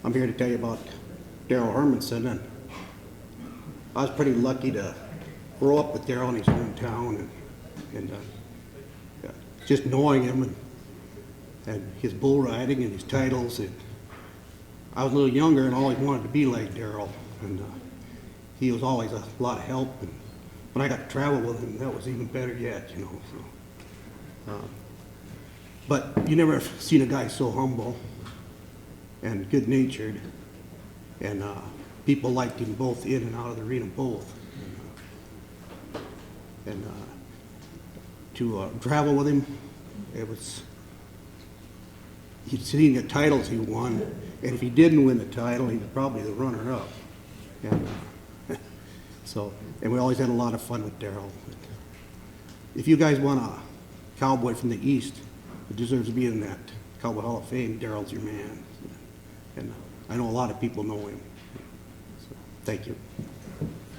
I'm here to tell you about Darrell Hermanson, and I was pretty lucky to grow up with Darrell in his hometown, and just knowing him and his bull riding and his titles. And I was a little younger and always wanted to be like Darrell, and he was always a lot of help. And when I got to travel with him, that was even better yet, you know. So, but you never seen a guy so humble and good-natured, and people liked him both in and out of the arena, both. And to travel with him, it was, you'd seen the titles he won, and if he didn't win the title, he was probably the runner-up. And so, and we always had a lot of fun with Darrell. If you guys want a cowboy from the East who deserves to be in that Cowboy Hall of Fame, Darrell's your man. And I know a lot of people know him. So, thank you.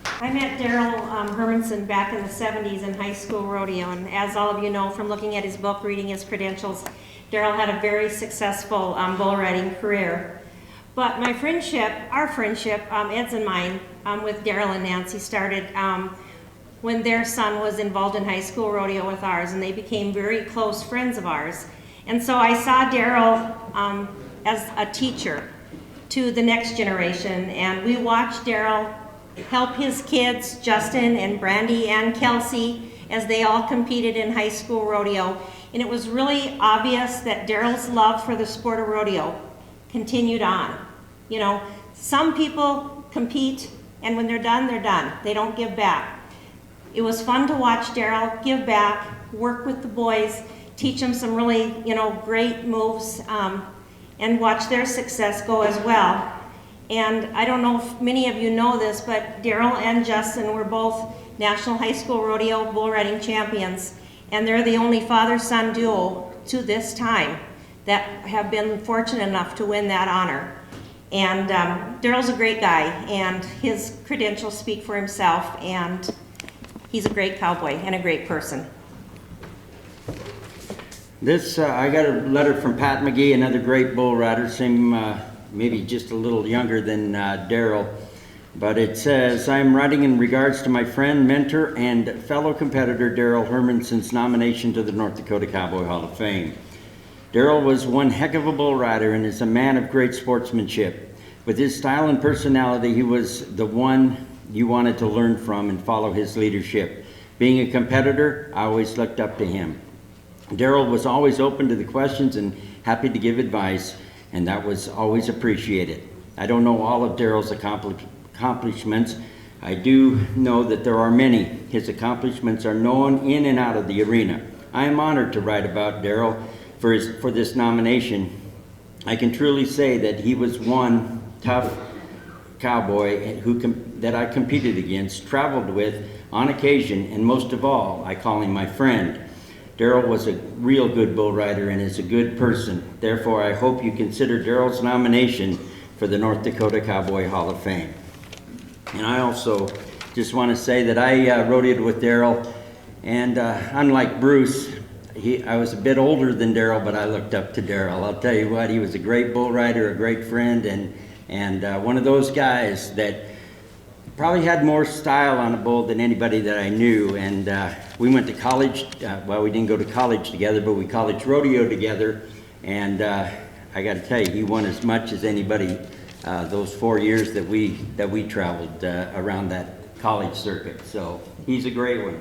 I met Darrell Hermanson back in the 70s in high school rodeo, and as all of you know from looking at his book, reading his credentials, Darrell had a very successful bull riding career. But my friendship, our friendship, Ed's and mine, with Darrell and Nancy started when their son was involved in high school rodeo with ours, and they became very close friends of ours. And so I saw Darrell as a teacher to the next generation, and we watched Darrell help his kids, Justin and Brandy and Kelsey, as they all competed in high school rodeo. And it was really obvious that Darrell's love for the sport of rodeo continued on. You know, some people compete, and when they're done, they're done. They don't give back. It was fun to watch Darrell give back, work with the boys, teach them some really, great moves, and watch their success go as well. And I don't know if many of you know this, but Darrell and Justin were both National High School Rodeo bull riding champions, and they're the only father-son duo to this time that have been fortunate enough to win that honor. And Darrell's a great guy, and his credentials speak for himself, and he's a great cowboy and a great person. I got a letter from Pat McGee, another great bull rider, same maybe just a little younger than Darrell, but it says, I'm writing in regards to my friend, mentor, and fellow competitor Darrell Hermanson's nomination to the North Dakota Cowboy Hall of Fame. Darrell was one heck of a bull rider and is a man of great sportsmanship. With his style and personality, he was the one you wanted to learn from and follow his leadership. Being a competitor, I always looked up to him. Darrell was always open to the questions and happy to give advice, and that was always appreciated. I don't know all of Darrell's accomplishments. I do know that there are many. His accomplishments are known in and out of the arena. I am honored to write about Darrell for this nomination. I can truly say that he was one tough cowboy that I competed against, traveled with on occasion, and most of all, I call him my friend. Darrell was a real good bull rider and is a good person. Therefore, I hope you consider Darrell's nomination for the North Dakota Cowboy Hall of Fame. And I also just want to say that I rodeoed with Darrell, and unlike Bruce, I was a bit older than Darrell, but I looked up to Darrell. I'll tell you what, he was a great bull rider, a great friend, and one of those guys that probably had more style on a bull than anybody that I knew. And we went to college. Well, we didn't go to college together, but we college rodeo together. And I got to tell you, he won as much as anybody those 4 years that we traveled around that college circuit. So he's a great one.